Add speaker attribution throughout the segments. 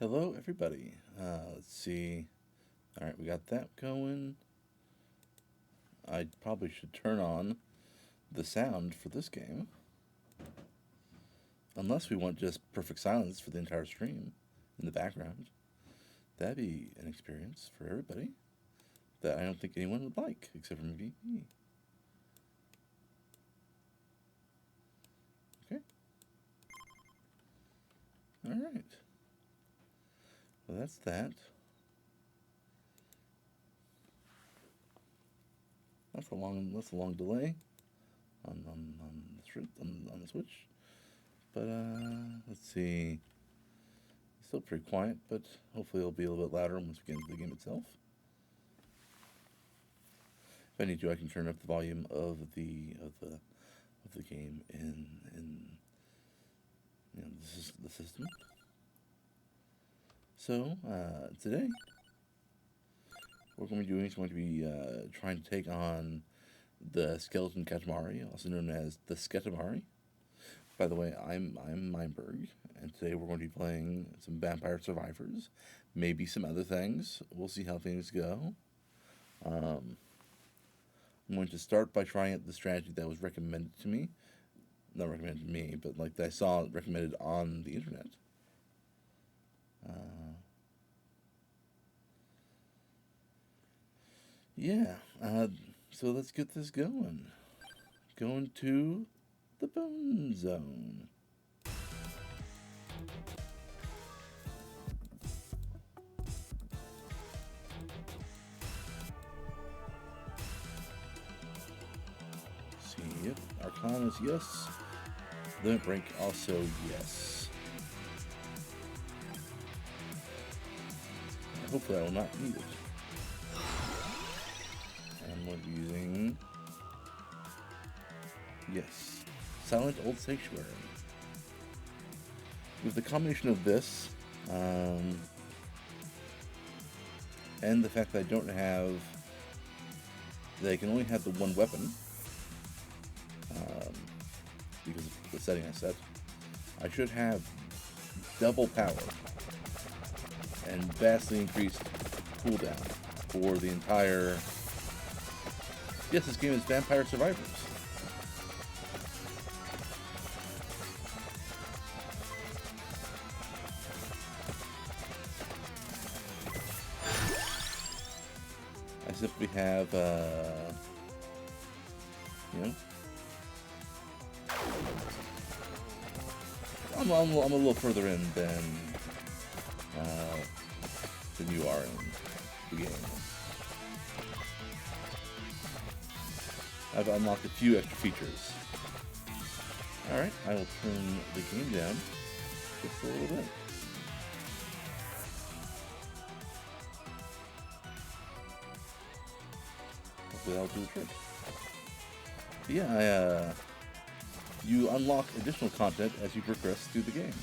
Speaker 1: Hello, everybody. Let's see. All right, we got that going. I probably should turn on the sound for this game. Unless we want just perfect silence for the entire stream in the background. That'd be an experience for everybody that I don't think anyone would like, except for maybe me. Okay. All right. Well, that's that. That's a long delay on the Switch. But let's see. Still pretty quiet, but hopefully it'll be a little bit louder once we get into the game itself. If I need to, I can turn up the volume of the game in the system. So today, what we're going to be trying to take on the skeleton Katamari, also known as the Sketamari. By the way, I'm Meinberg, and today we're going to be playing some Vampire Survivors, maybe some other things. We'll see how things go. I'm going to start by trying out the strategy that was recommended to me. Not recommended to me, but like I saw recommended on the internet. Yeah, so let's get this going. Going to the Bone Zone. See, yep, Arcana is yes. Limit Break also yes. Hopefully I will not need it. And we'll be using... Yes. Silent Old Sanctuary. With the combination of this, and the fact that I don't have... that I can only have the one weapon, because of the setting I set, I should have double power and vastly increased cooldown for the entire... Yes, this game is Vampire Survivors. I simply have, I'm a little further in than you are in the game. I've unlocked a few extra features. Alright, I will turn the game down just a little bit. Hopefully that'll do the trick. But yeah, you unlock additional content as you progress through the game.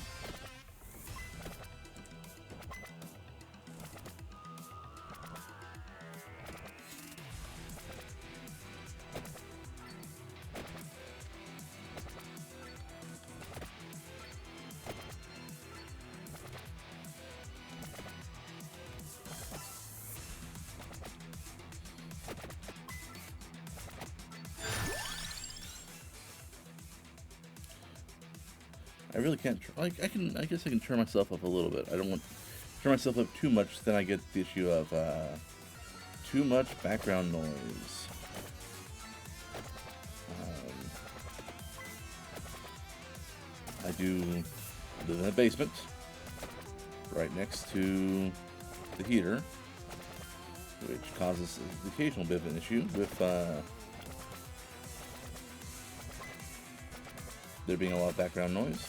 Speaker 1: I really can't. I guess I can turn myself up a little bit. I don't want to turn myself up too much. Then I get the issue of too much background noise. I do live in a basement, right next to the heater, which causes the occasional bit of an issue with there being a lot of background noise.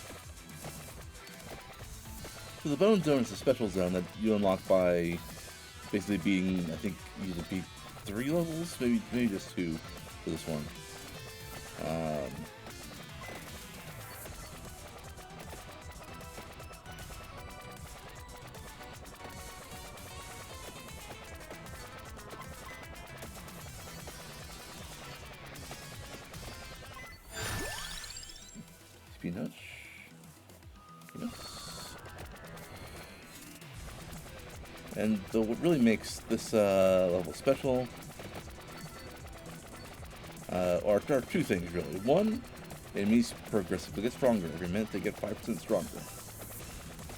Speaker 1: So the Bone Zone is a special zone that you unlock by basically being, I think, you can beat 3 levels, maybe just 2 for this one. Spinach. Yes. And what really makes this level special are two things, really. One, enemies progressively get stronger. Every minute they get 5% stronger.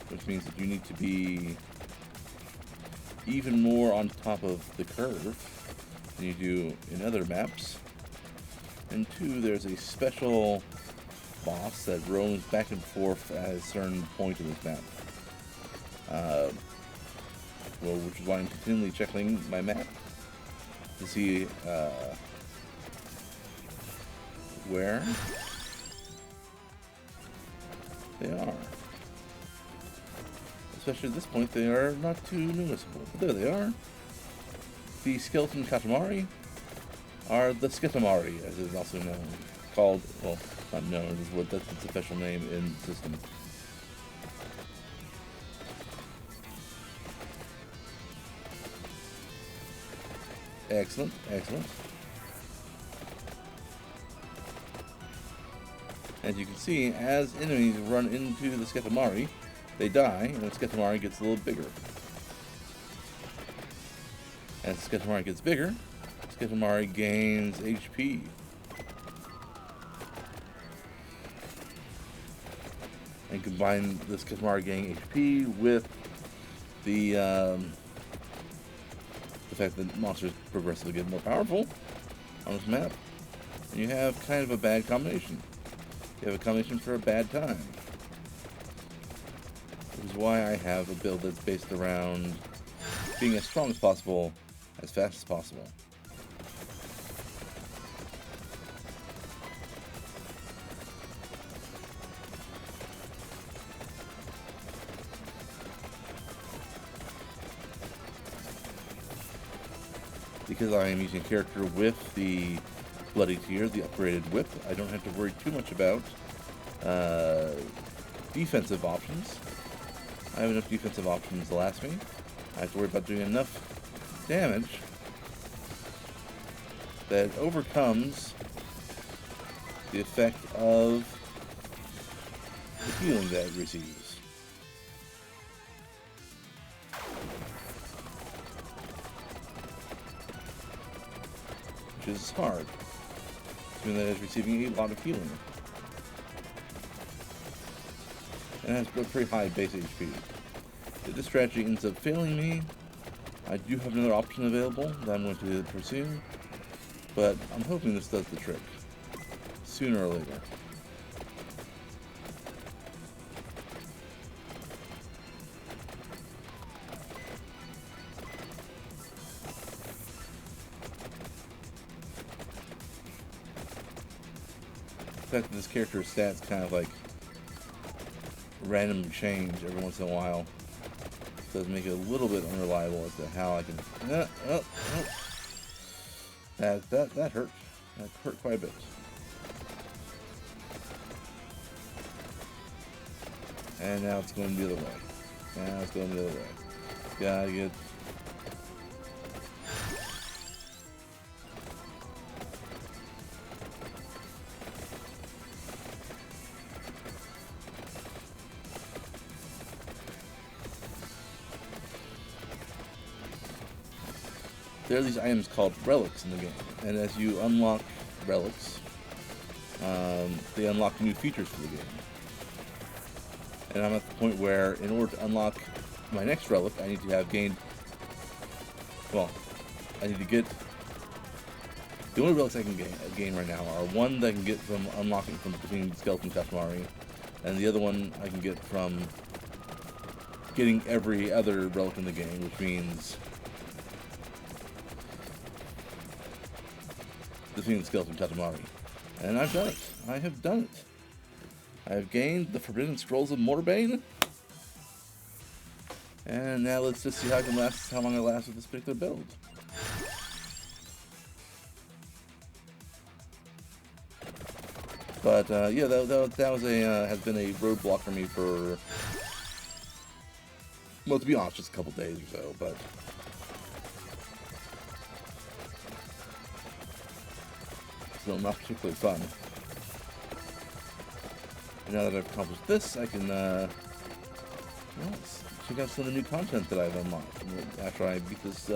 Speaker 1: Which means that you need to be even more on top of the curve than you do in other maps. And two, there's a special boss that roams back and forth at a certain point in this map. Which is why I'm continually checking my map to see where they are. Especially at this point, they are not too noticeable. But there they are. The skeleton Katamari are the Sketamari, as it is also known. Called, well, not known, that's its official name in the system. Excellent, excellent. As you can see, as enemies run into the Sketamari, they die, and the Sketamari gets a little bigger. As the Sketamari gets bigger, Sketamari gains HP. And combine the Katamari gaining HP with the fact that monsters progressively get more powerful on this map, and you have kind of a bad combination. You have a combination for a bad time. Which is why I have a build that's based around being as strong as possible, as fast as possible. Because I am using a character with the Bloody Tear, the upgraded whip, I don't have to worry too much about defensive options. I have enough defensive options to last me. I have to worry about doing enough damage that overcomes the effect of the healing that it receives. Which is hard, given that it's receiving a lot of healing. And it has a pretty high base HP. If this strategy ends up failing me, I do have another option available that I'm going to pursue, but I'm hoping this does the trick, sooner or later. The fact that this character's stats kind of like randomly change every once in a while does make it a little bit unreliable as to how I can. That hurt. That hurt quite a bit. And now it's going the other way. Now it's going the other way. Gotta get. There are these items called relics in the game, and as you unlock relics, they unlock new features for the game. And I'm at the point where, in order to unlock my next relic, I need to have gained. Well, I need to get. The only relics I can gain right now are one that I can get from unlocking from between Skeleton Katamari, and the other one I can get from getting every other relic in the game, which means defeating Skeleton Katamari. And I've done it. I have done it. I have gained the Forbidden Scrolls of Morbane. And now let's just see how long I last with this particular build. But yeah, that was has been a roadblock for me for, well, to be honest, just a couple days or so. But still not particularly fun. And now that I've accomplished this, I can well, check out some of the new content that I've unlocked after I beat this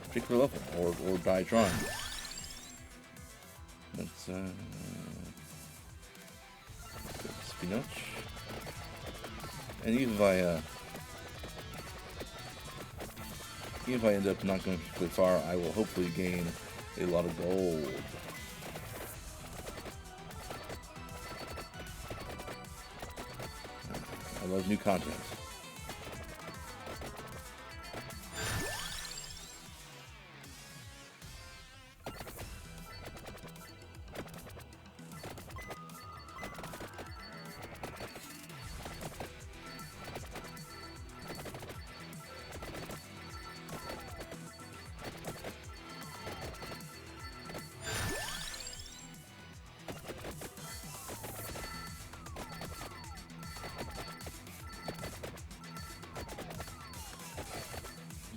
Speaker 1: particular level, or die trying. Let's spinach. And even if I end up not going particularly far, I will hopefully gain a lot of gold. I love new content.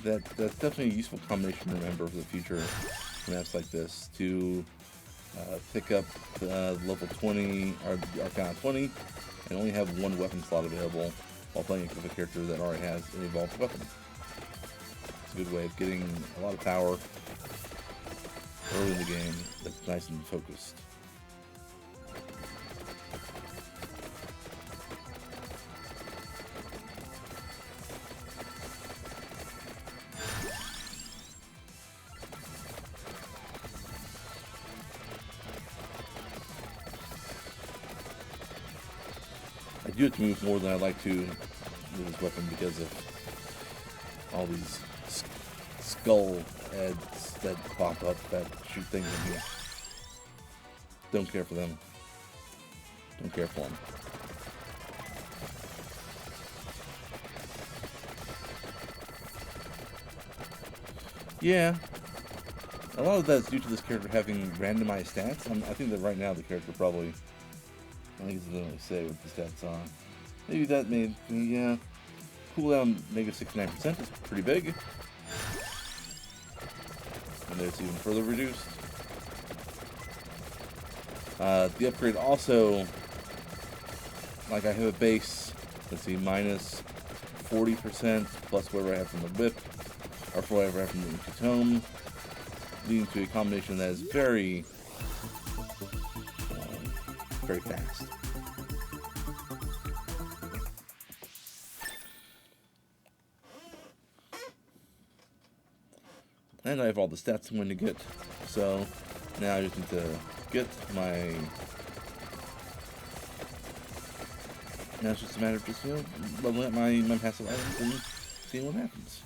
Speaker 1: That's definitely a useful combination to remember for the future maps like this, to pick up level 20 or Arcana 20 and only have one weapon slot available while playing with a character that already has an evolved weapon. It's a good way of getting a lot of power early in the game that's nice and focused. I do have to move more than I like to with this weapon because of all these skull heads that pop up that shoot things at me. Don't care for them. Don't care for them. Yeah. A lot of that is due to this character having randomized stats. I think that right now the character probably... I think it doesn't really say what the stats are. Maybe that made... Yeah. Cooldown -69% is pretty big. And there's even further reduced. The upgrade also... Like, I have a base, let's see, minus 40% plus whatever I have from the whip, or whatever I have from the tome, leading to a combination that is very fast. And I have all the stats I'm going to get, so now I just need to get my... Now it's just a matter of just, leveling up my passive items and seeing what happens.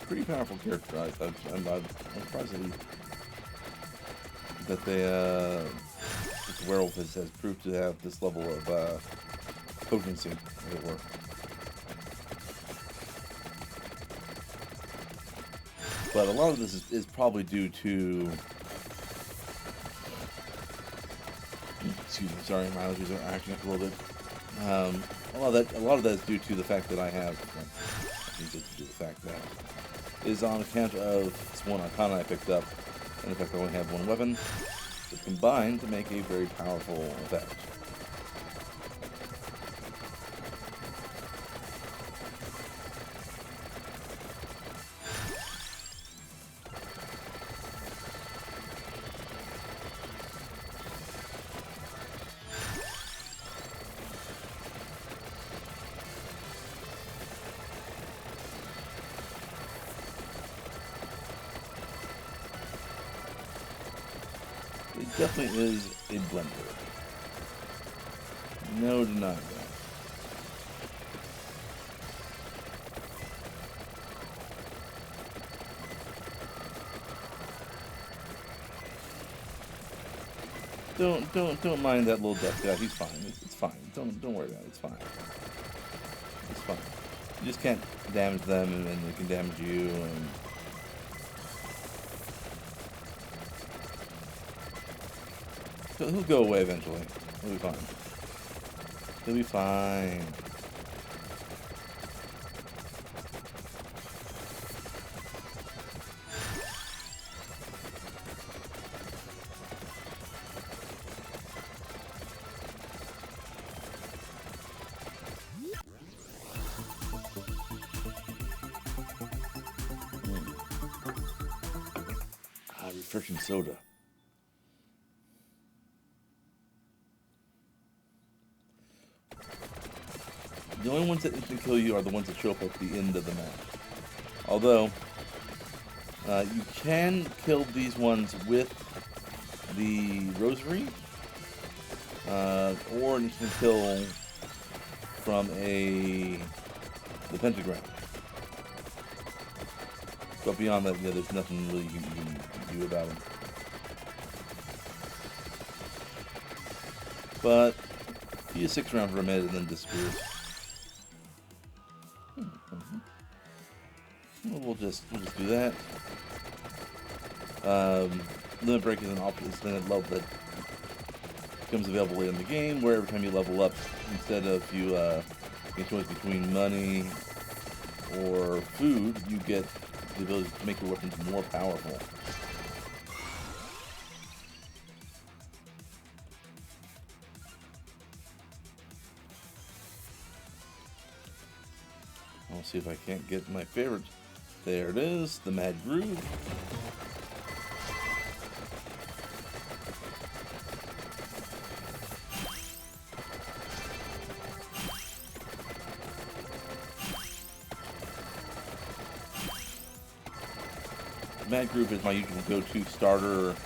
Speaker 1: Pretty powerful character. I'm surprised that the werewolf has proved to have this level of potency, as it were. But a lot of this is probably due to... Excuse me, sorry, my allergies are acting up a little bit. A lot of that is due to the fact that I have... is on account of this one Arcana I picked up, and the fact I only have one weapon, but combined to make a very powerful effect. It definitely is a blender. No denying that. Don't mind that little death guy. He's fine. It's fine. Don't worry about it. It's fine. It's fine. You just can't damage them, and then they can damage you. And he'll go away eventually. He'll be fine. He'll be fine. Refreshing soda. The only ones that instantly kill you are the ones that show up at the end of the map. Although, you can kill these ones with the rosary, or an instant kill from the pentagram. But beyond that, yeah, there's nothing really you can do about them. But he just sticks around for a minute and then disappears. Well, we'll just do that. Limit Break is an option level that becomes available later in the game, where every time you level up, instead of you get choice between money or food, you get the ability to make your weapons more powerful. I'll see if I can't get my favorite. There it is, the Mad Groove. Mad Groove is my usual go-to starter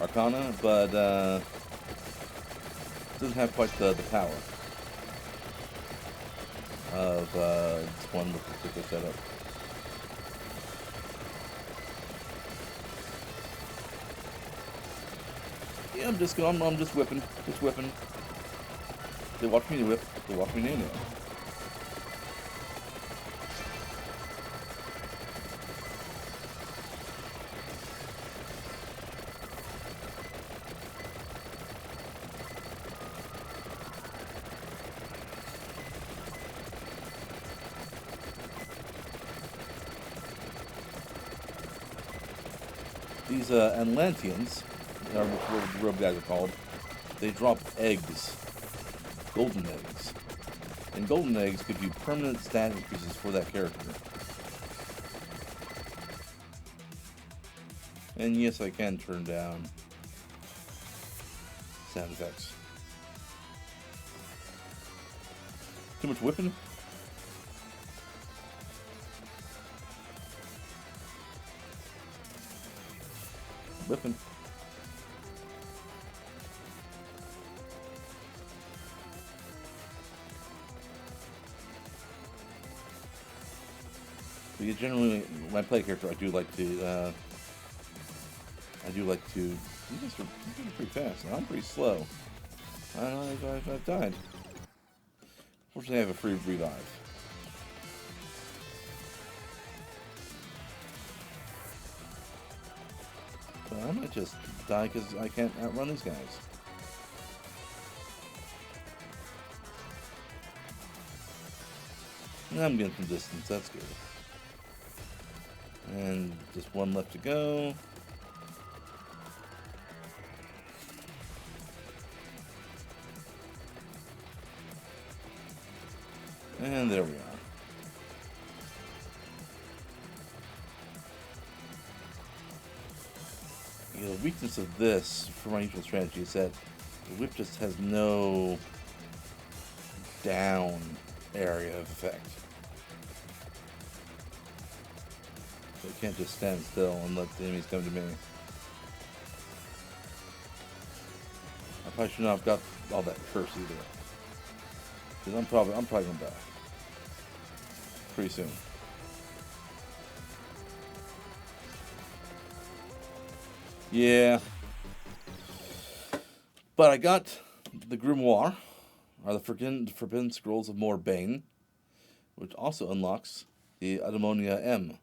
Speaker 1: Arcana, but doesn't have quite the power of this one with particular setup. Yeah, I'm just whipping. They watch me whip. They watch me nail. These Atlanteans, or what the robe guys are called, they drop eggs, golden eggs. And golden eggs give you permanent stat increases for that character. And yes, I can turn down sound effects. Too much whipping? Whipping. Because generally, when I play a character, I do like to. You guys are pretty fast, and I'm pretty slow. I've died. Fortunately, I have a free revive. But I might just die because I can't outrun these guys. And I'm getting some distance, that's good. And just one left to go. And there we are. The weakness of this, for my usual strategy, is that the whip just has no down area of effect. So I can't just stand still and let the enemies come to me. I probably should not have got all that curse either. Because I'm probably gonna die pretty soon. Yeah. But I got the Grimoire, or the Forbidden Scrolls of Morbane, which also unlocks the Eudaimonia M.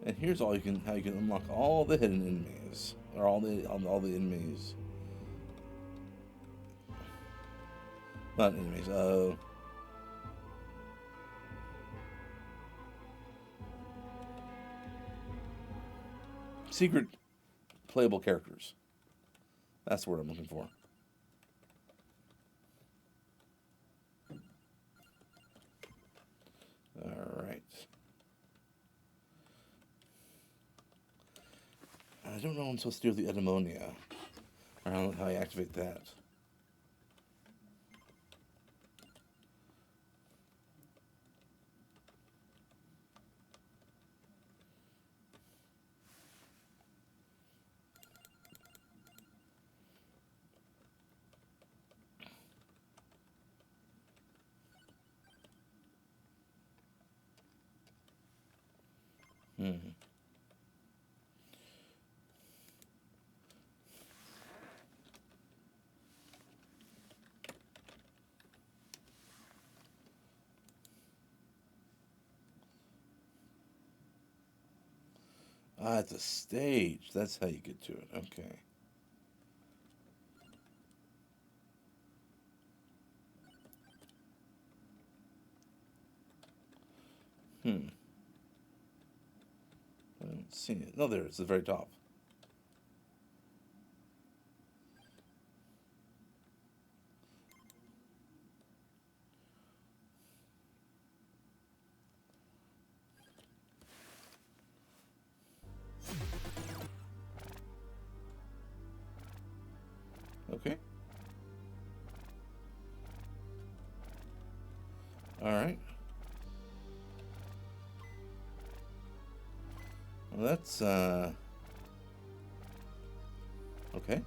Speaker 1: And here's how you can unlock all the hidden enemies, or all the enemies. Not enemies. Secret playable characters. That's the word I'm looking for. All right. I don't know what I'm supposed to do with the Eudaimonia, or how I activate that. Ah, it's a stage. That's how you get to it. Okay. I don't see it. No, there it is. At the very top. Okay. All right. Well, that's okay.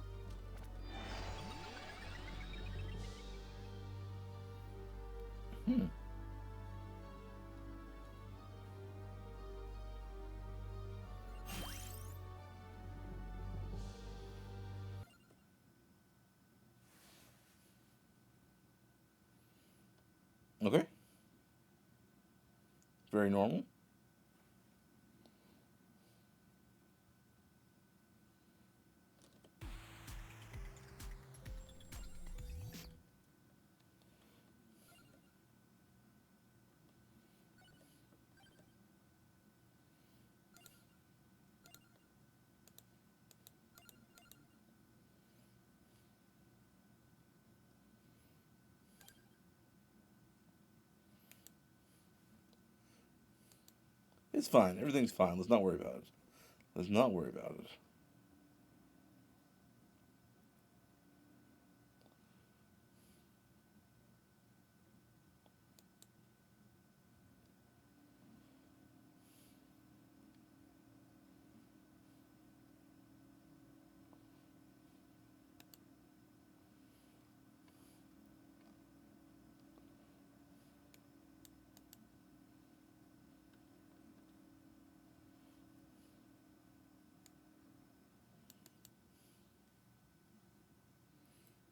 Speaker 1: Okay. Very normal. It's fine. Everything's fine. Let's not worry about it. Let's not worry about it.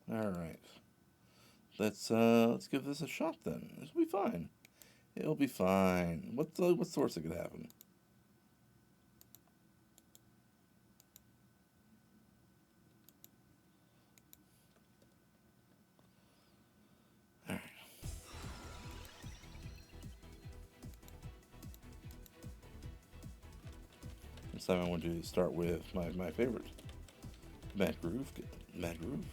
Speaker 1: All right. Let's give this a shot then. This will be fine. It'll be fine. What's the worst that could happen? All right. This time I want to start with my favorite, Mad Groove. Mad Groove.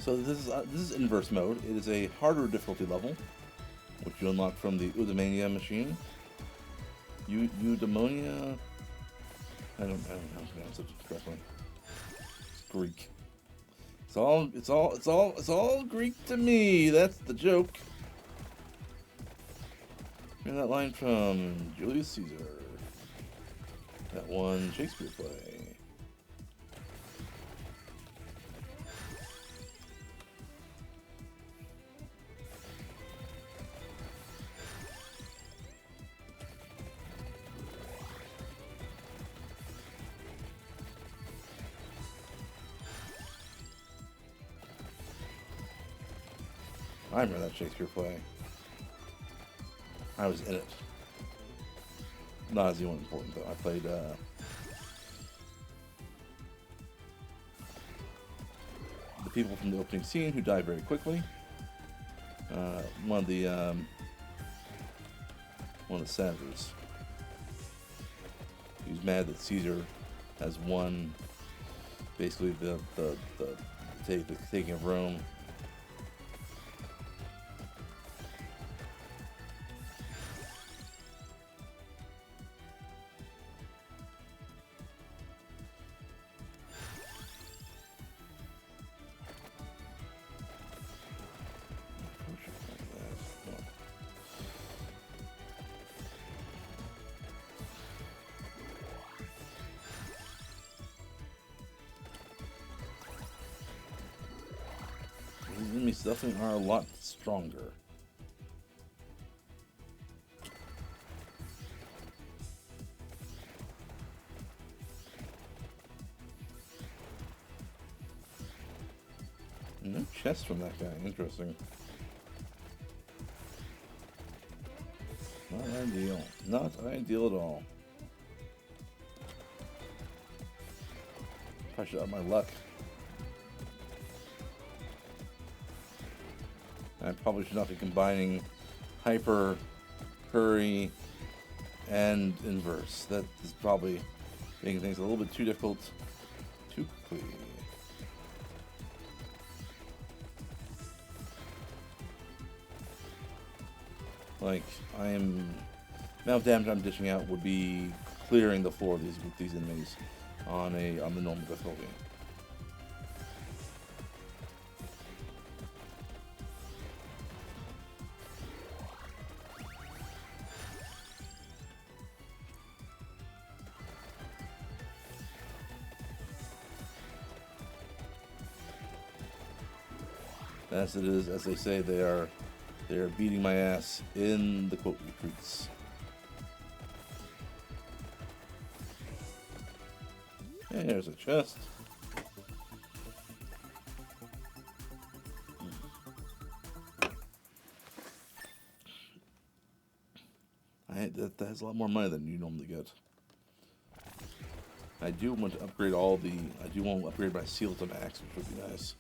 Speaker 1: So this is inverse mode. It is a harder difficulty level, which you unlock from the Udamania machine. Eudaimonia. I don't know how to pronounce it correctly. It's Greek. It's all Greek to me. That's the joke. Hear that line from Julius Caesar. That one Shakespeare play. I remember that Shakespeare play. I was in it. Not as anyone important though. I played the people from the opening scene who died very quickly. One of the senators. He was mad that Caesar has won basically the taking of Rome. These enemies definitely are a lot stronger. No chest from that guy. Interesting. Not ideal. Not ideal at all. I should up my luck. I probably should not be combining hyper, hurry, and inverse. That is probably making things a little bit too difficult too quickly. Like, the amount of damage I'm dishing out would be clearing the floor with these enemies on the normal difficulty. As it is, as they say, they are beating my ass in the quote retreats. And there's a chest. That has a lot more money than you normally get. I do want to upgrade I do want to upgrade my seal to max, which would be nice.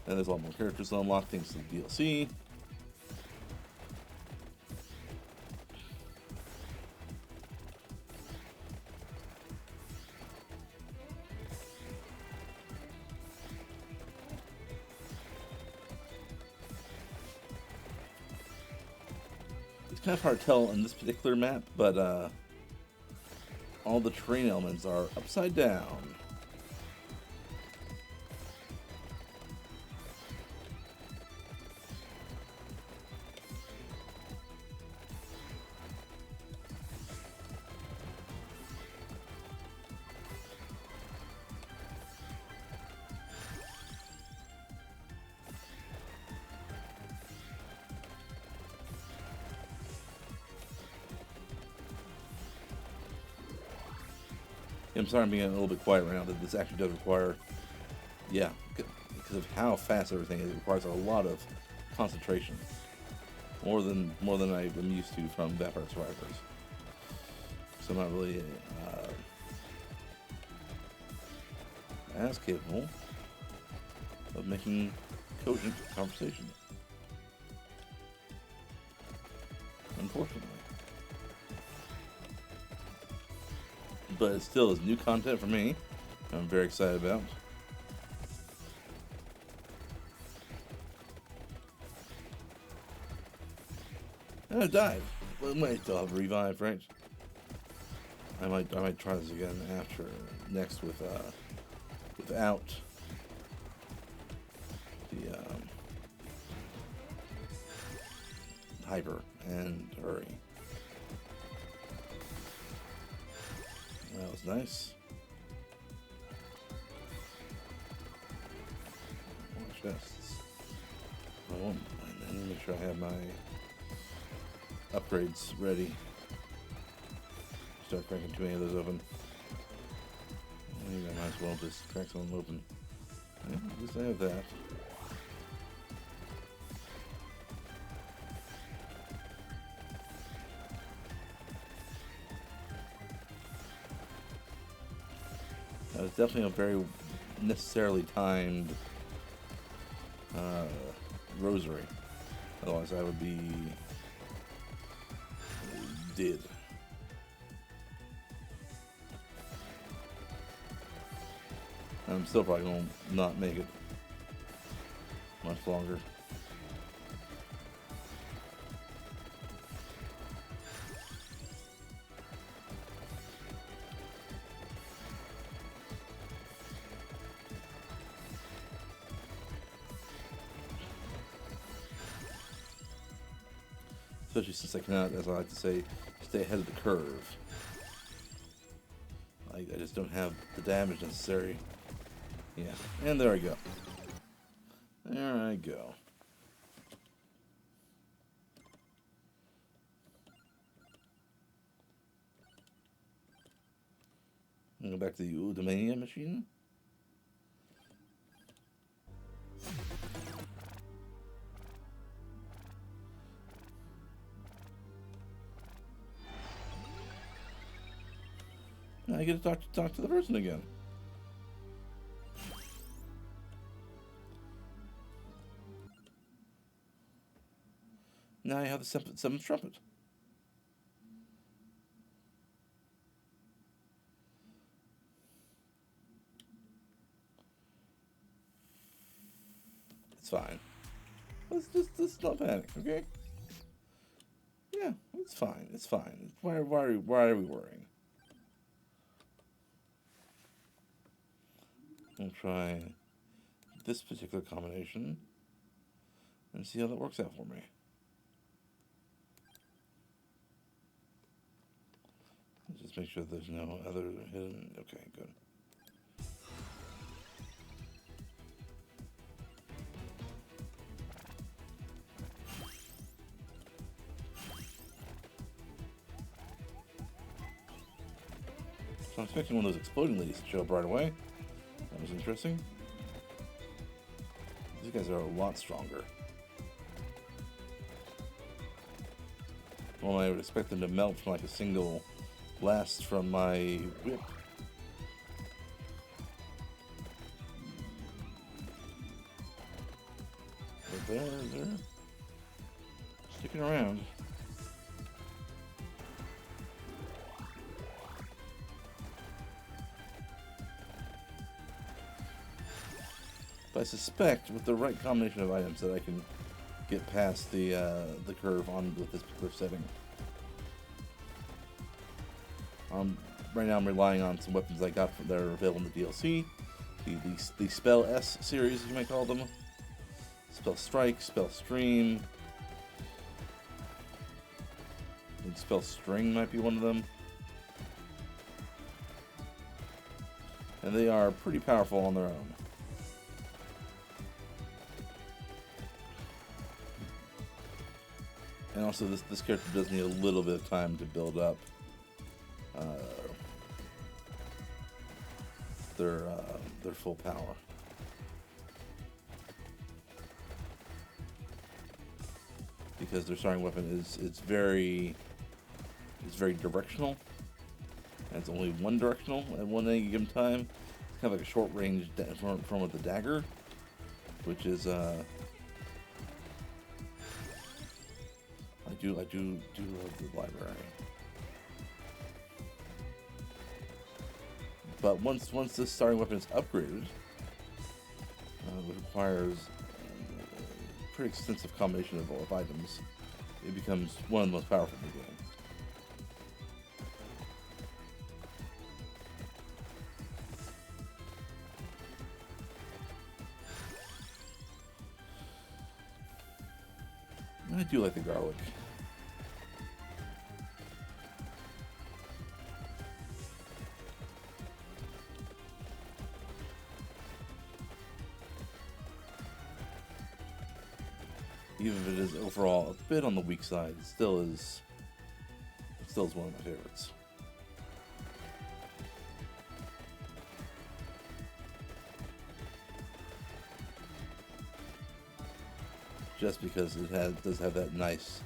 Speaker 1: And there's a lot more characters to unlock thanks to the DLC. It's kind of hard to tell in this particular map, but all the terrain elements are upside down. I'm sorry I'm being a little bit quiet right now. That this actually does require, yeah, because of how fast everything is, it requires a lot of concentration, more than I am used to from Vampire Survivors. So I'm not really as capable of making cogent conversation, unfortunately. But it still is new content for me. I'm very excited about. And I died. Well, it might still have revived, right? I might try this again after next with without the hyper and hurry. That was nice. More chests. Oh, and then make sure I have my upgrades ready. Start cracking too many of those open. I think I might as well just crack some of them open. Yeah, at least I have that. That was definitely a very necessarily timed rosary. Otherwise I would be dead. I'm still probably going to not make it much longer. Especially since I cannot, as I like to say, stay ahead of the curve. I just don't have the damage necessary. Yeah, and there I go. There I go. Go back to the Udamania machine. Now I get to talk to the person again. Now I have the seventh trumpet. It's fine. Let's not panic, okay? Yeah, it's fine. It's fine. Why are we worrying? I'll try this particular combination and see how that works out for me. Just make sure there's no other hidden. Okay, good. So I'm expecting one of those exploding ladies to show up right away. That was interesting. These guys are a lot stronger. Well, I would expect them to melt from like a single blast from my whip. But they're sticking around. But I suspect with the right combination of items that I can get past the curve on with this particular setting. Right now I'm relying on some weapons I got that are available in the DLC. The Spell S series, you might call them. Spell Strike, Spell Stream. I think Spell String might be one of them. And they are pretty powerful on their own. And also this character does need a little bit of time to build up their full power. Because their starting weapon is very directional. And it's only one directional at one any given time. It's kind of like a short range form of the dagger, which is I do love the library. But once this starting weapon is upgraded, it requires a pretty extensive combination of items it becomes one of the most powerful in the game. I do like the garlic. Even if it is overall a bit on the weak side, it still is one of my favorites. Just because it does have that nice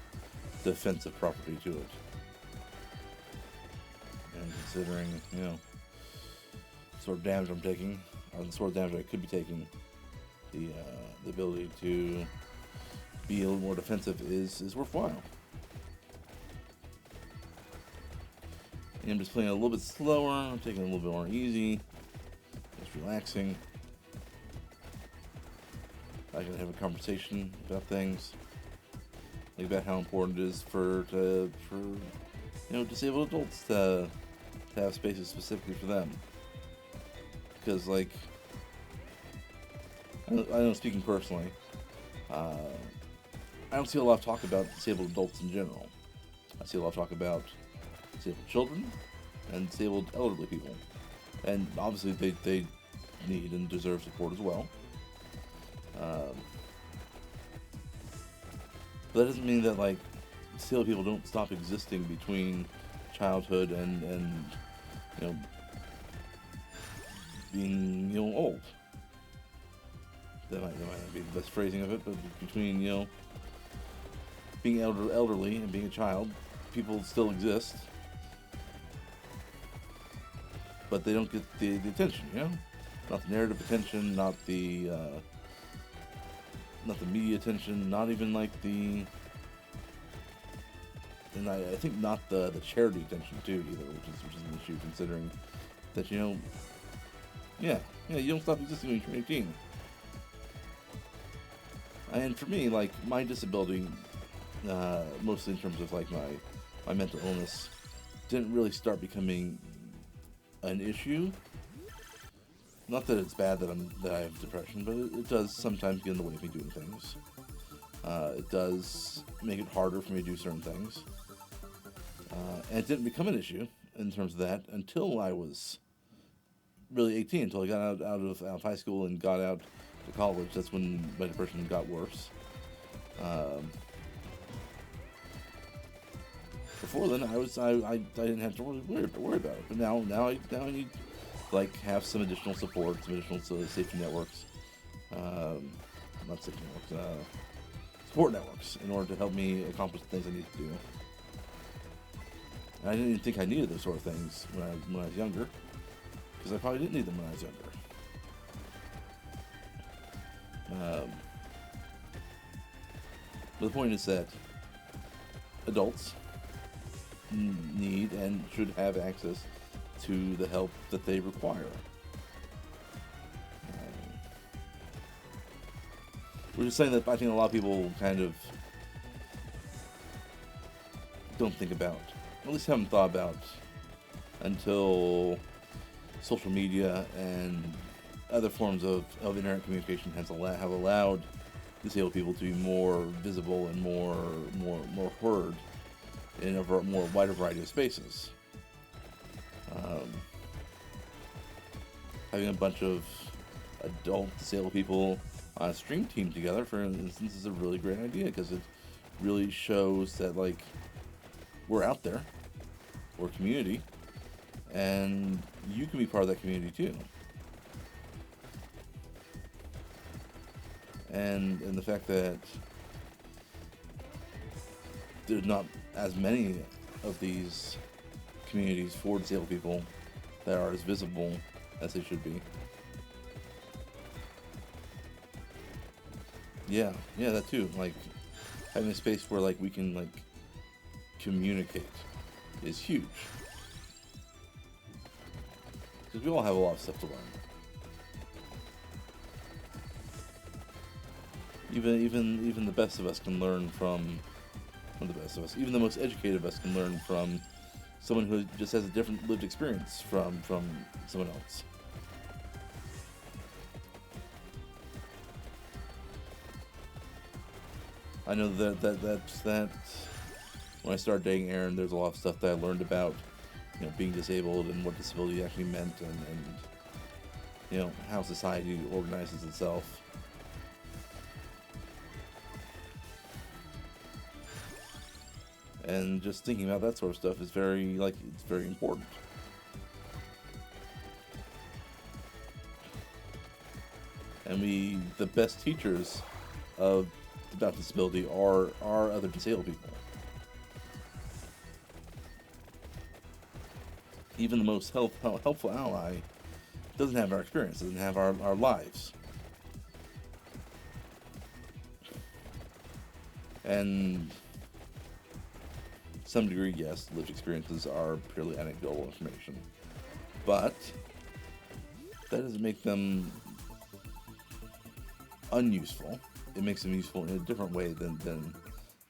Speaker 1: defensive property to it. And considering, sort of damage I'm taking, or the sort of damage I could be taking, the ability to be a little more defensive is worthwhile. And I'm just playing a little bit slower, I'm taking it a little bit more easy, just relaxing. I can have a conversation about things, like about how important it is for disabled adults to have spaces specifically for them. Because, like, I know speaking personally, I don't see a lot of talk about disabled adults in general. I see a lot of talk about disabled children and disabled elderly people. And obviously they need and deserve support as well. But that doesn't mean that, like, disabled people don't stop existing between childhood and being, old. That might not be the best phrasing of it, but between, being elderly and being a child, people still exist. But they don't get the attention, Not the narrative attention, not the media attention, not even like and I think not the charity attention too either, which is an issue considering that you don't stop existing when you're 18. And for me, like, my disability, mostly in terms of like my mental illness, didn't really start becoming an issue. Not that it's bad that I have depression, but it does sometimes get in the way of me doing things. It does make it harder for me to do certain things. And it didn't become an issue in terms of that until I was really 18, until I got out of high school and got out to college. That's when my depression got worse. Before then, I didn't have to really worry about it. But now I need like have some additional support, some additional safety networks, not safety networks, support networks in order to help me accomplish the things I need to do. And I didn't even think I needed those sort of things when I was younger, because I probably didn't need them when I was younger. But the point is that adults need and should have access to the help that they require. We're just saying that I think a lot of people kind of don't think about, or at least haven't thought about, until social media and other forms of internet communication have allowed disabled people to be more visible and more heard in a more wider variety of spaces. Having a bunch of adult disabled people on a stream team together, for instance, is a really great idea, because it really shows that, like, we're out there, we're a community, and you can be part of that community too. And the fact that there's not as many of these communities for disabled people that are as visible as they should be. Yeah, that too. Like, having a space where, like, we can, like, communicate is huge. Because we all have a lot of stuff to learn. Even the best of us can learn from One of the best of us. Even the most educated of us can learn from someone who just has a different lived experience from someone else. I know that when I started dating Erin, there's a lot of stuff that I learned about, being disabled and what disability actually meant, and how society organizes itself. And just thinking about that sort of stuff is it's very important. And the best teachers about disability are other disabled people. Even the most helpful ally doesn't have our experience, doesn't have our lives. And to some degree, yes, lived experiences are purely anecdotal information. But that doesn't make them unuseful. It makes them useful in a different way than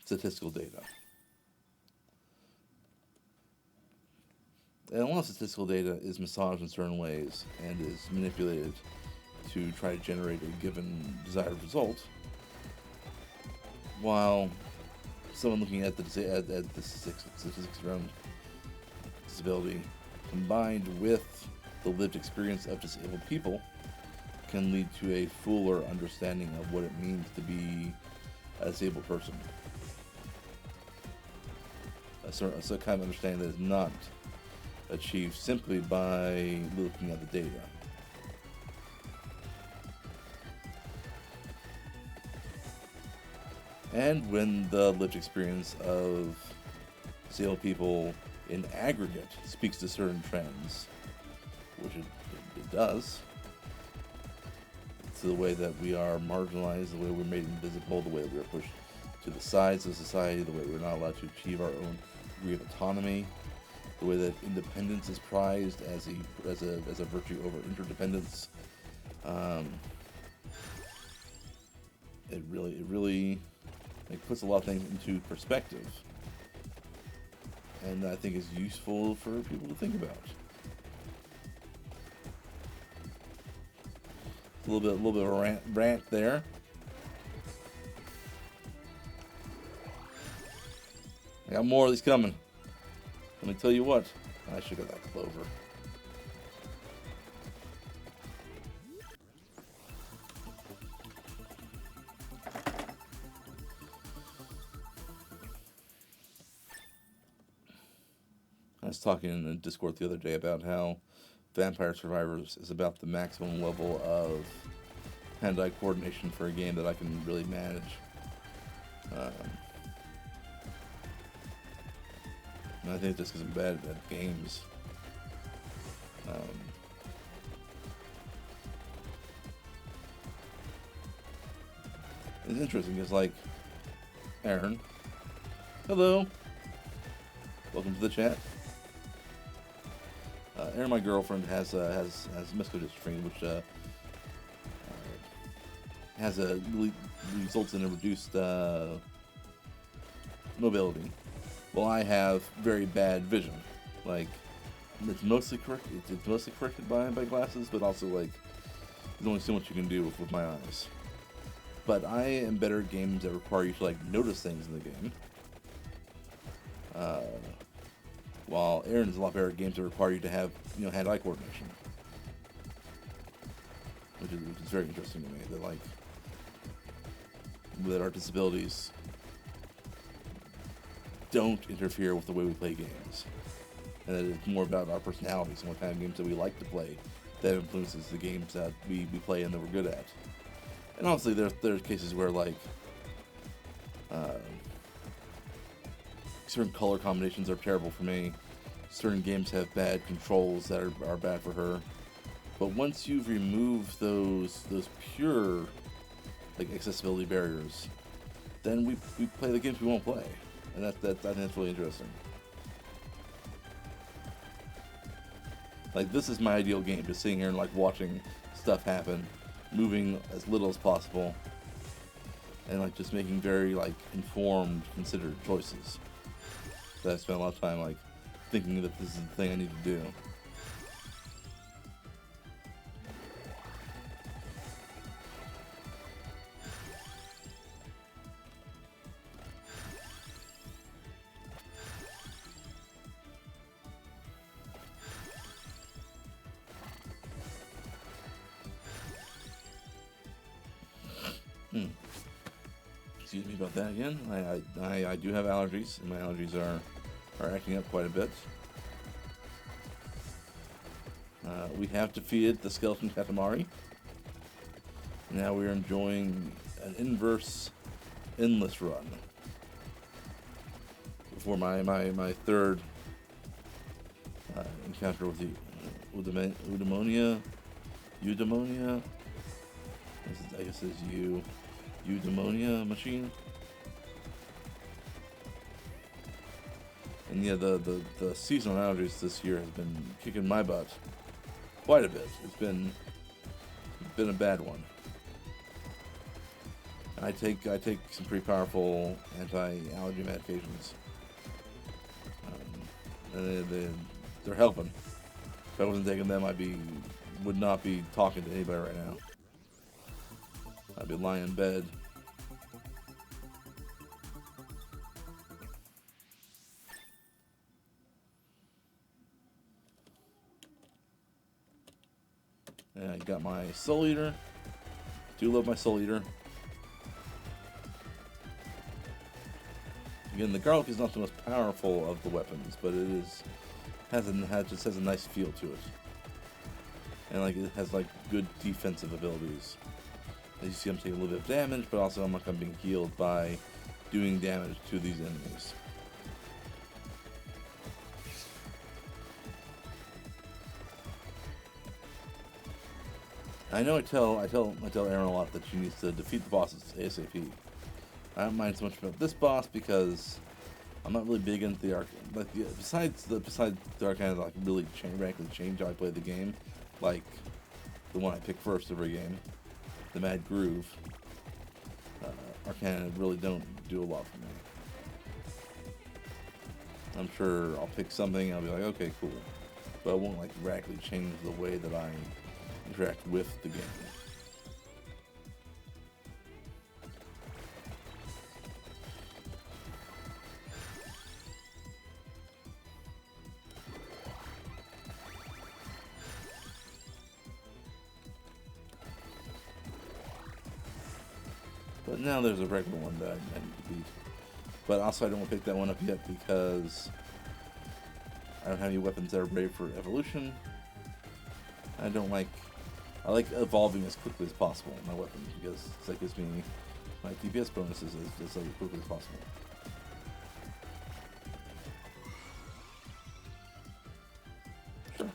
Speaker 1: statistical data. And a lot of statistical data is massaged in certain ways and is manipulated to try to generate a given desired result, while someone looking at the statistics around disability combined with the lived experience of disabled people can lead to a fuller understanding of what it means to be a disabled person. A kind of understanding that is not achieved simply by looking at the data. And when the lived experience of disabled people in aggregate speaks to certain trends, which it does, to the way that we are marginalized, the way we're made invisible, the way that we are pushed to the sides of society, the way we're not allowed to achieve our own degree of autonomy, the way that independence is prized as a virtue over interdependence. It really puts a lot of things into perspective, and I think is useful for people to think about. A little bit of a rant there. I got more of these coming. Let me tell you what, I should have got that clover. I was talking in the Discord the other day about how Vampire Survivors is about the maximum level of hand-eye coordination for a game that I can really manage. And I think just because I'm bad at games. It's interesting because, Aaron, hello, welcome to the chat. Aaron, my girlfriend, has muscular dystrophy, which results in a reduced mobility. Well, I have very bad vision. It's mostly corrected. It's mostly corrected by glasses, but also there's only so much you can do with my eyes. But I am better at games that require you to notice things in the game. While Aaron is a lot better at games that require you to have hand-eye coordination, which is very interesting to me. That our disabilities don't interfere with the way we play games, and that it's more about our personalities and what kind of games that we like to play that influences the games that we play and that we're good at. And obviously, there's cases where certain color combinations are terrible for me. Certain games have bad controls that are bad for her. But once you've removed those pure accessibility barriers, then we play the games we won't play, and I think that's really interesting. This is my ideal game, just sitting here and watching stuff happen, moving as little as possible, and like just making very like informed, considered choices. So I spent a lot of time like thinking that this is the thing I need to do. Excuse me about that again. I do have allergies, and my allergies are acting up quite a bit. We have defeated the skeleton Katamari. Now we're enjoying an inverse endless run. For my third encounter with the Eudaimonia. I guess it's Eudaimonia machine. And yeah, the seasonal allergies this year has been kicking my butt quite a bit. It's been a bad one. I take some pretty powerful anti-allergy medications, and they're helping. If I wasn't taking them, would not be talking to anybody right now. I'd be lying in bed. And I got my Soul Eater. Do love my Soul Eater. Again, the garlic is not the most powerful of the weapons, but it just has a nice feel to it, and like it has like good defensive abilities. As you see, I'm taking a little bit of damage, but also I'm being healed by doing damage to these enemies. I know I tell Aaron a lot that she needs to defeat the bosses ASAP. I don't mind so much about this boss because I'm not really big into the arc. Like besides the arc kind of like really radically change how I play the game, like the one I pick first every game, the Mad Groove. Arcana really don't do a lot for me. I'm sure I'll pick something and I'll be like, okay, cool, but it won't like radically change the way that I interact with the game. But now there's a regular one that I need to beat. But also I don't want to pick that one up yet because I don't have any weapons that are ready for evolution. I like evolving as quickly as possible my weapon because that gives me my DPS bonuses as quickly as possible. Sure.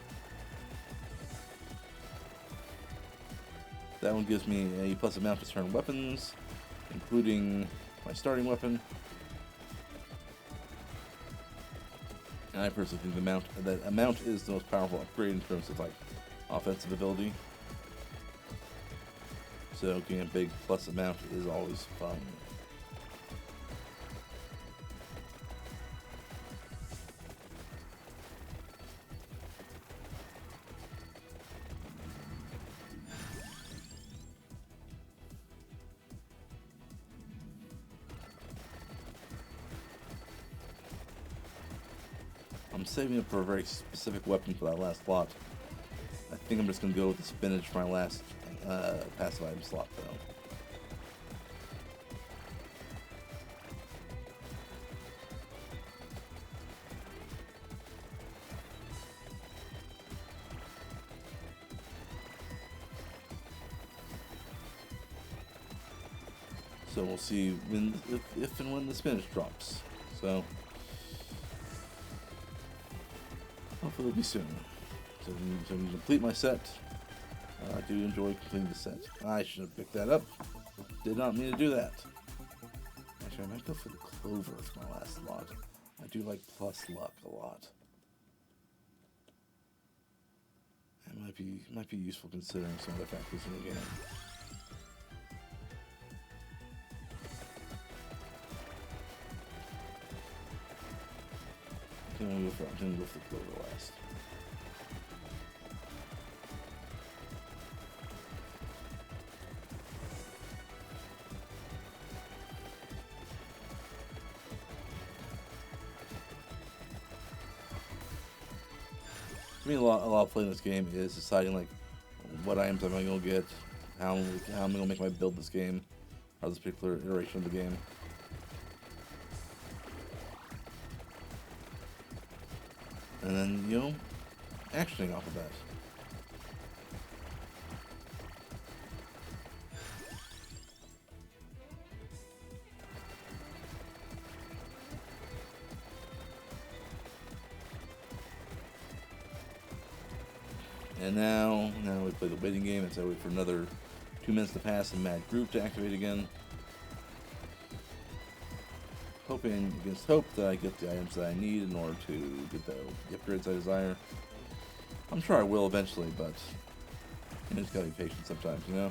Speaker 1: That one gives me a plus amount to certain weapons, including my starting weapon. And I personally think that amount is the most powerful upgrade in terms of like offensive ability. So getting a big plus amount is always fun. I'm saving up for a very specific weapon for that last slot. I think I'm just going to go with the spinach for my last passive item slot, though. So we'll see if and when the spinach drops. So hopefully it'll be soon. So to complete my set. I do enjoy completing the set. I should have picked that up. Did not mean to do that. Actually, I might go for the clover for my last slot. I do like plus luck a lot. It might be useful considering some of the factors in the game. I'm gonna go for Clover last. For me, a lot of playing this game is deciding like what items am I gonna get, how I'm gonna make my build this game, or this particular iteration of the game. And then, you know, actioning off of that. And now we play the waiting game, and so I wait for another 2 minutes to pass and Mad Group to activate again. Hoping against hope that I get the items that I need in order to get the upgrades I desire. I'm sure I will eventually, but you just gotta be patient sometimes, you know?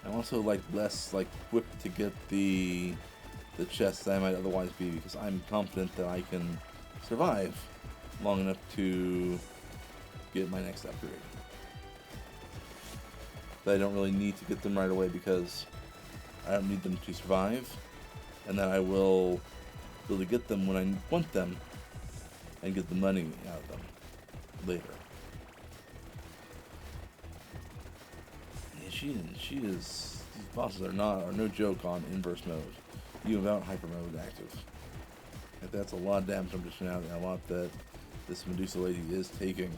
Speaker 1: I'm also like less like whipped to get the chest that I might otherwise be, because I'm confident that I can survive long enough to get my next upgrade. But I don't really need to get them right away because I don't need them to survive, and that I will be able to get them when I want them and get the money out of them later. These bosses are no joke on inverse mode, even without hyper mode active. Like, that's a lot of damage I'm dishing out, and a lot that this Medusa lady is taking.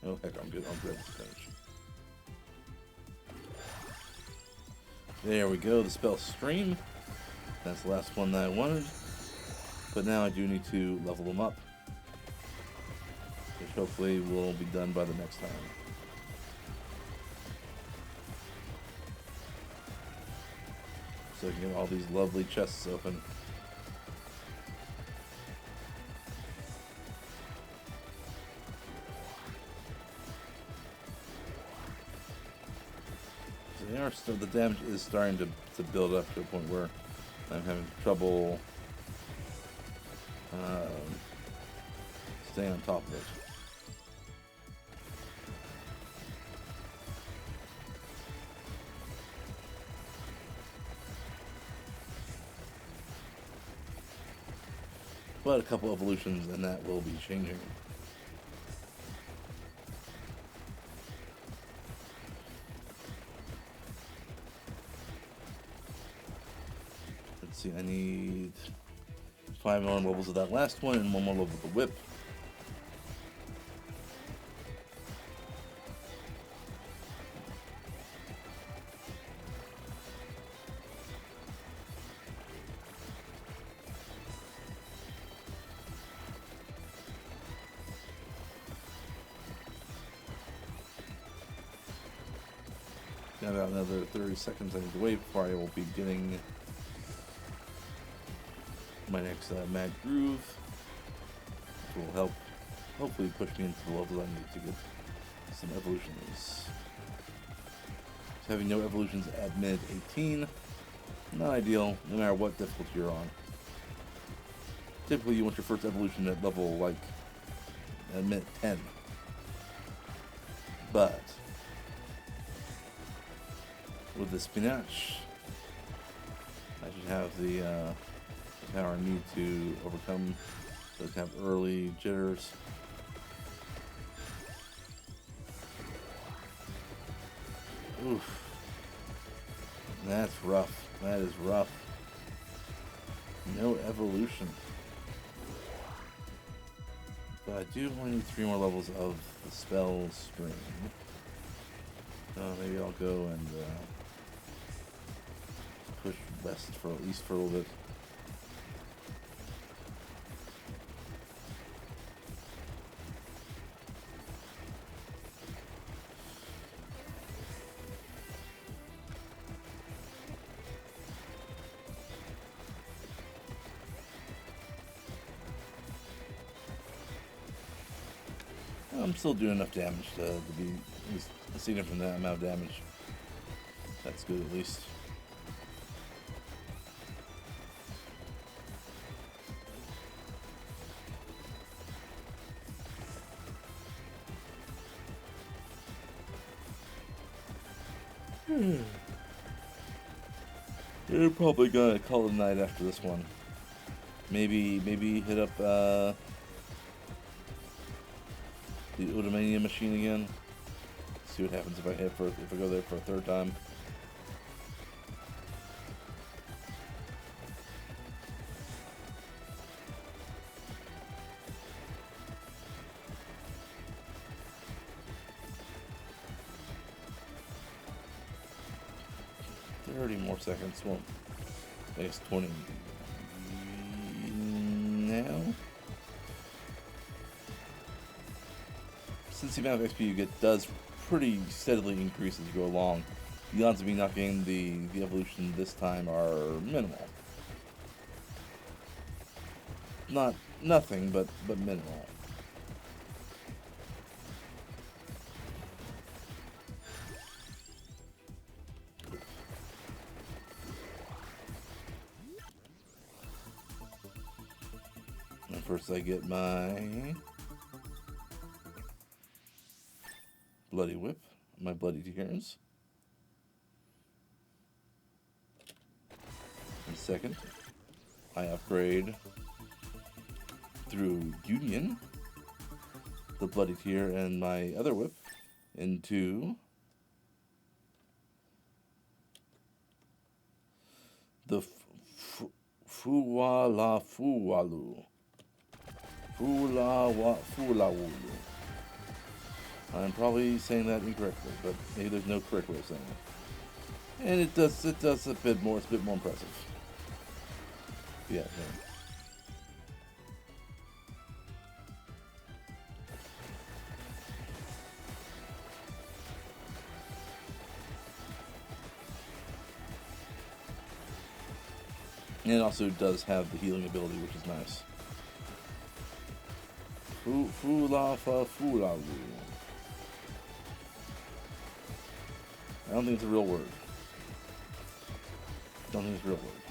Speaker 1: Oh heck, I'm good. I'll grab this finish. There we go, the spell stream. That's the last one that I wanted. But now I do need to level them up, which hopefully will be done by the next time. So I can get all these lovely chests open. So the damage is starting to build up to a point where I'm having trouble staying on top of it. But a couple evolutions and that will be changing. I need 5 more levels of that last one and 1 more level of the whip. Got about another 30 seconds I need to wait before I will be getting my next Mad Groove, which will help hopefully push me into the levels I need to get some evolutions. So having no evolutions at mid 18, not ideal, no matter what difficulty you're on. Typically you want your first evolution at level like at mid 10. But with the spinach, I should have the power I need to overcome those kind of early jitters. Oof. That's rough. That is rough. No evolution. But I do only need 3 more levels of the spell stream. Maybe I'll go and push west for at least for a little bit. I'm still doing enough damage to be at least a significant amount of damage. That's good at least. You're probably gonna call it a night after this one. Maybe hit up the Otomania machine again. See what happens if I go there for a third time. More seconds. Well, I guess 20 now. Since the amount of XP you get does pretty steadily increase as you go along, the odds of me not getting the evolution this time are minimal. Not nothing, but minimal. First I get my bloody whip, my bloody tears. And second, I upgrade through union the bloody tear and my other whip into the Fuwalu. Fulawulu. I'm probably saying that incorrectly, but maybe there's no correct way of saying it. And it does a bit more. It's a bit more impressive. Yeah. And it also does have the healing ability, which is nice. Fulawu. I don't think it's a real word. Don't think it's a real word.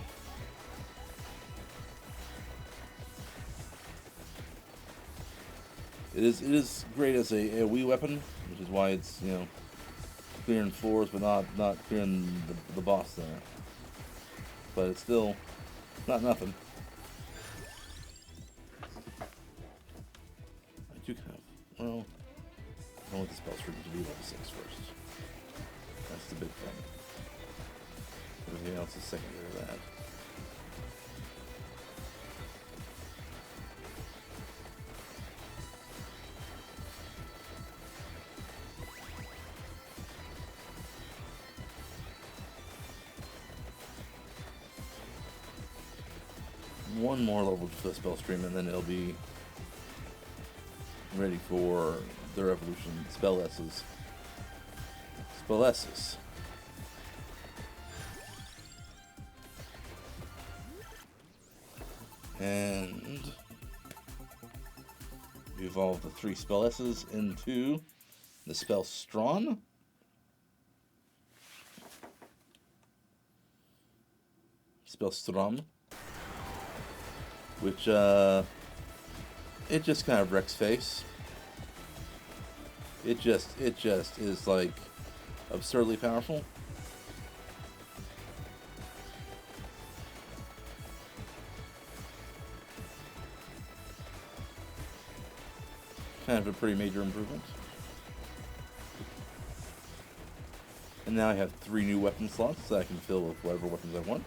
Speaker 1: It is great as a Wii weapon, which is why it's, you know, clearing floors, but not clearing the boss there. But it's still not nothing. I do kind of, well, I want the spell stream to be level 6 first. That's the big thing. Everything else is secondary to that. One more level for the spell stream, and then it'll be ready for their evolution. Spell S's. Spell S's. And we evolve the 3 spell S's into the spell Strawn. Spell Strom. Which, it just kind of wrecks face. It just is, like, absurdly powerful. Kind of a pretty major improvement. And now I have 3 new weapon slots that I can fill with whatever weapons I want.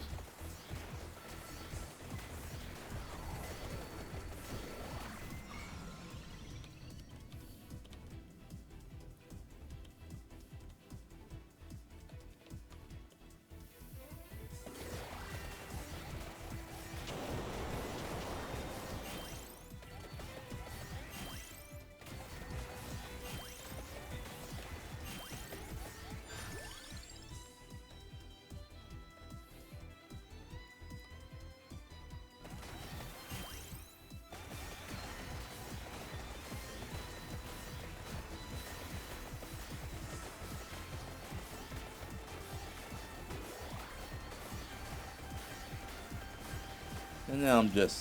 Speaker 1: And now I'm just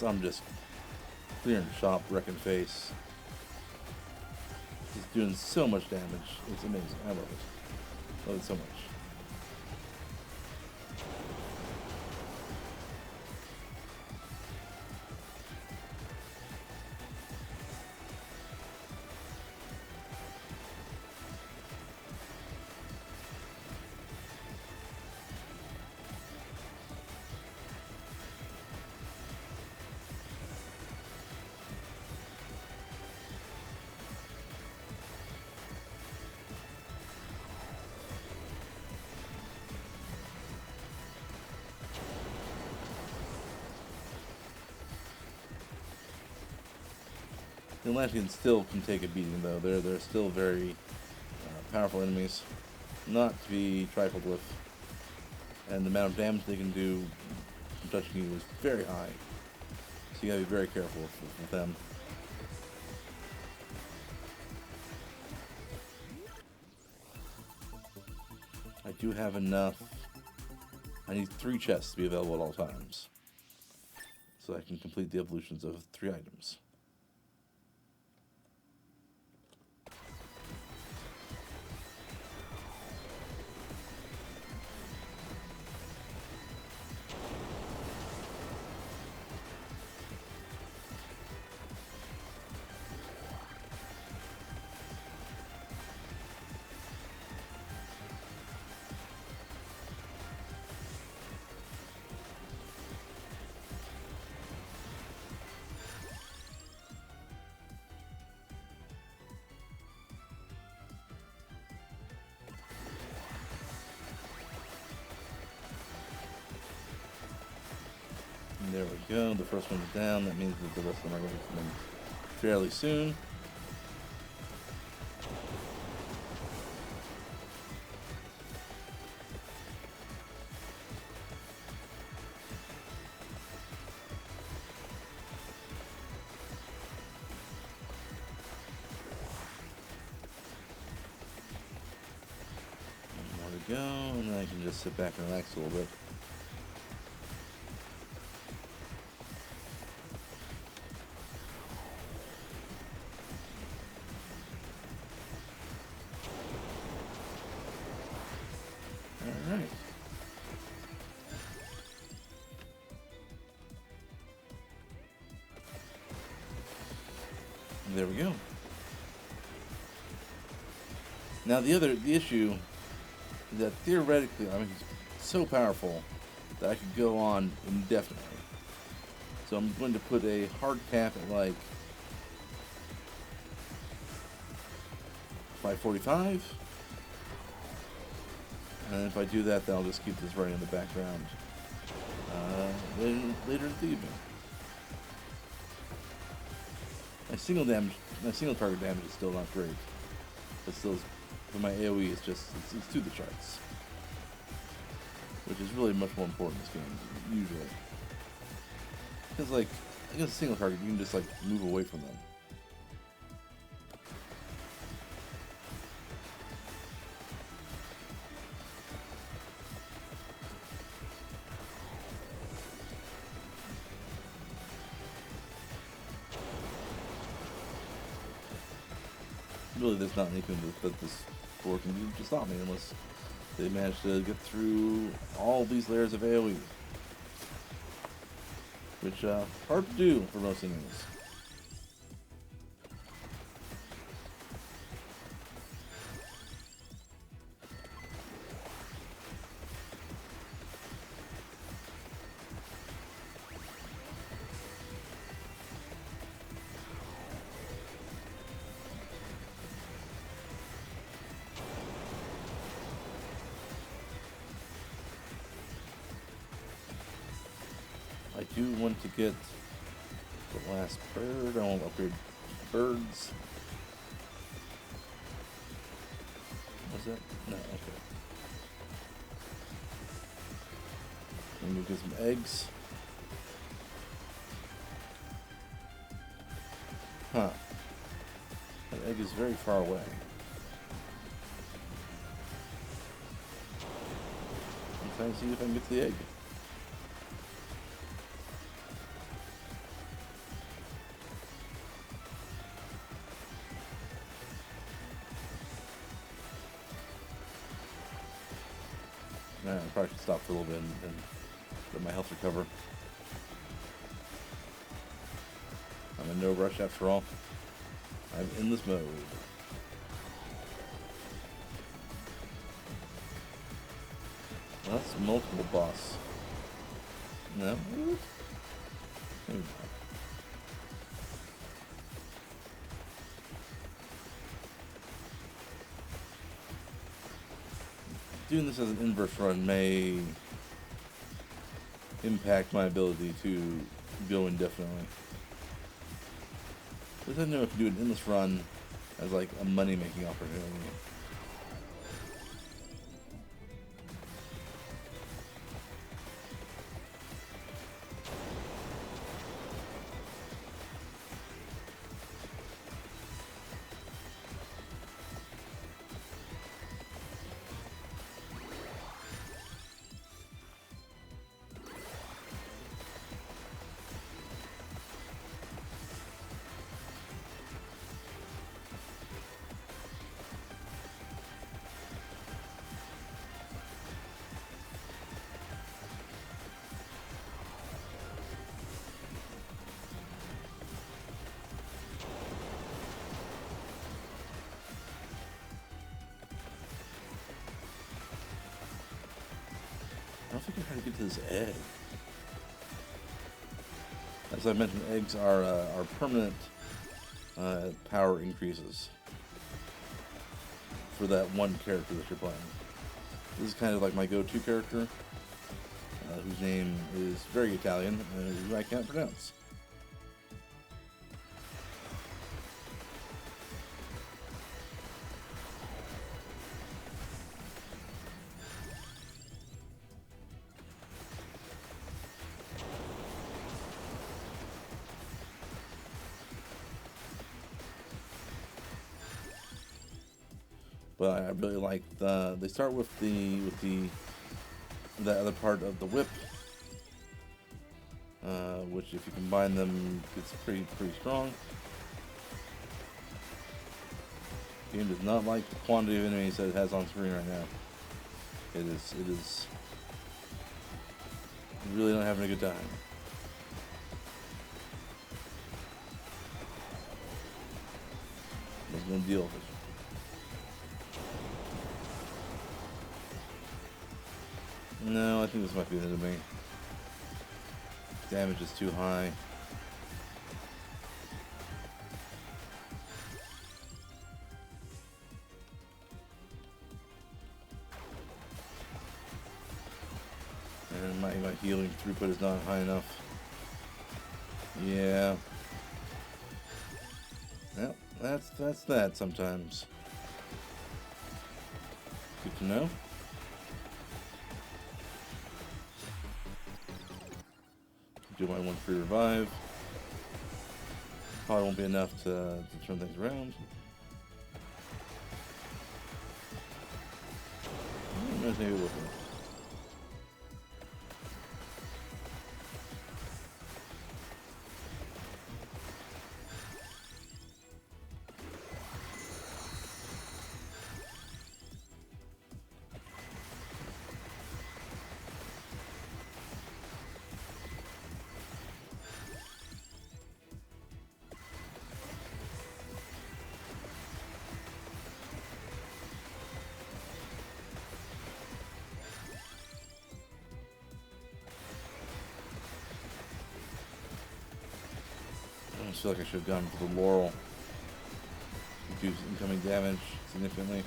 Speaker 1: clearing the shop, wrecking face. Just doing so much damage. It's amazing. I love it. Love it so much. The Atlanteans still can take a beating, though. They're still very powerful enemies, not to be trifled with. And the amount of damage they can do from touching you is very high. So you gotta be very careful with them. I do have enough. I need 3 chests to be available at all times, so I can complete the evolutions of 3 items. There we go, the first one's down. That means that the rest of them are going to come in fairly soon. More to go, and then I can just sit back and relax a little bit. Alright. There we go. Now the issue is that theoretically, I mean, he's so powerful that I could go on indefinitely. So I'm going to put a hard cap at like 545. And if I do that, then I'll just keep this running in the background later in the evening. My single target damage is still not great, but still, for my AOE, it's to the charts, which is really much more important in this game usually. Because like against a single target, you can just like move away from them. Really, there's not anything that this board can do to stop me unless they manage to get through all these layers of AoE. Which, hard to do for most enemies. do want to get the last bird. I want to upgrade birds. Was that? No, okay. I'm gonna get some eggs. Huh. That egg is very far away. I'm trying to see if I can get to the egg. I probably should stop for a little bit and let my health recover. I'm in no rush after all. I'm in this mode. Well, that's multiple boss. No? Maybe not. Doing this as an inverse run may impact my ability to go indefinitely. At least I know if you do an endless run as like a money-making opportunity. I don't think I know how to get to this egg. As I mentioned, eggs are permanent power increases for that one character that you're playing. This is kind of like my go-to character, whose name is very Italian, who I can't pronounce. But I really like they start with the other part of the whip, which if you combine them, it's pretty strong. The game does not like the quantity of enemies that it has on screen right now. It is really not having a good time. I'm gonna deal with it. No, I think this might be the end of me. Damage is too high. And my healing throughput is not high enough. Yeah. Well, that's that sometimes. Good to know. Do my one free revive. Probably won't be enough to turn things around. Maybe with it. I feel like I should have gone for the Laurel. Reduce incoming damage significantly.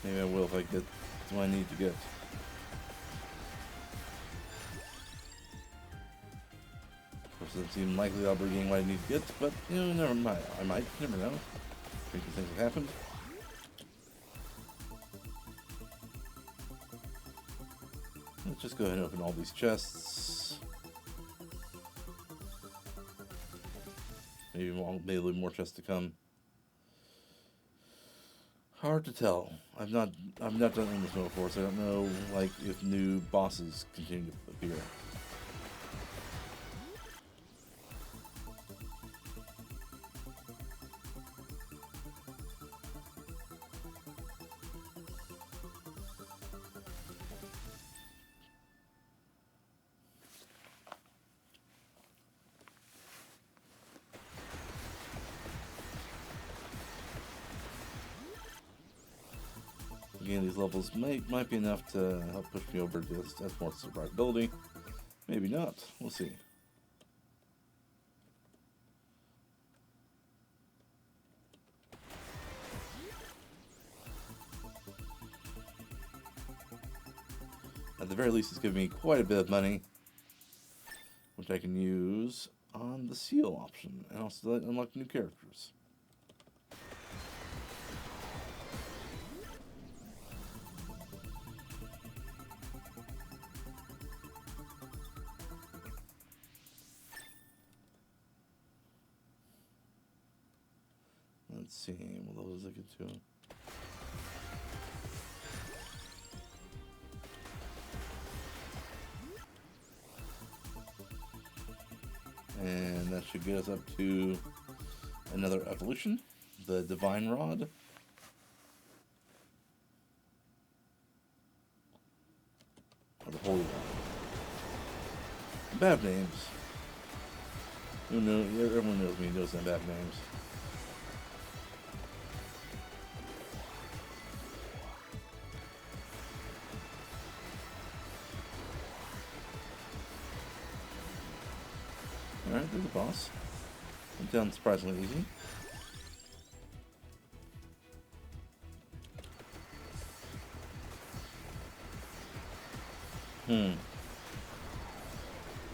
Speaker 1: Maybe I will if I get to what I need to get. Of course, it doesn't seem likely I'll be getting what I need to get, but, you know, never mind. I might. You never know. Crazy things have happened. Let's just go ahead and open all these chests. Maybe a little more chests to come. Hard to tell. I've not done this mode before, so I don't know like if new bosses continue to appear. Again, these levels might be enough to help push me over just as more survivability. Maybe not. We'll see. At the very least, it's giving me quite a bit of money, which I can use on the seal option, and also unlock new characters. Let's see, what levels I get to? And that should get us up to another evolution, the Divine Rod. Or the Holy Rod. Bad names. Everyone knows me, knows them bad names. Alright, there's the boss. Went down surprisingly easy.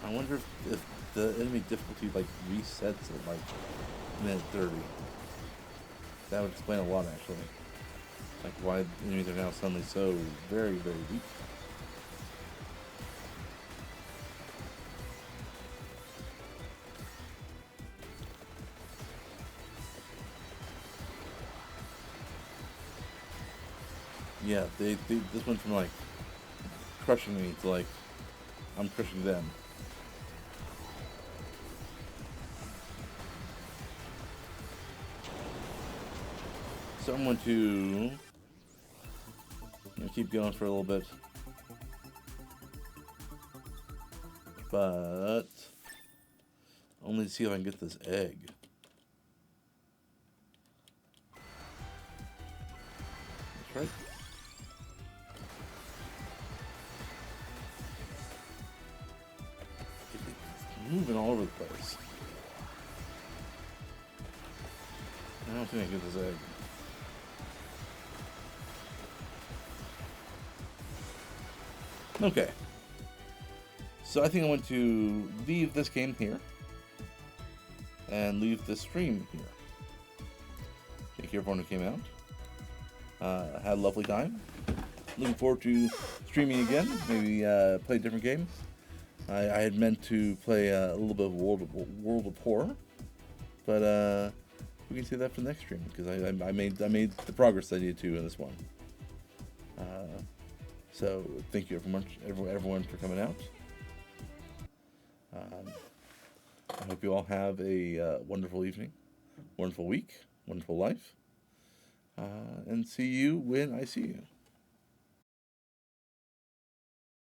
Speaker 1: I wonder if the enemy difficulty like resets at like minute 30. That would explain a lot actually. Like why enemies are now suddenly so very, very weak. Yeah, this went from like crushing me to like I'm crushing them. So I'm going to keep going for a little bit, but only to see if I can get this egg. That's right. Moving all over the place. I don't think I can get this egg. Okay. So I think I want to leave this game here. And leave this stream here. Thank you everyone who came out. Had a lovely time. Looking forward to streaming again. Maybe play a different game. I had meant to play a little bit of World of Horror, but we can see that for the next stream because I made the progress I needed to in this one. So thank you everyone for coming out. I hope you all have a wonderful evening, wonderful week, wonderful life, and see you when I see you.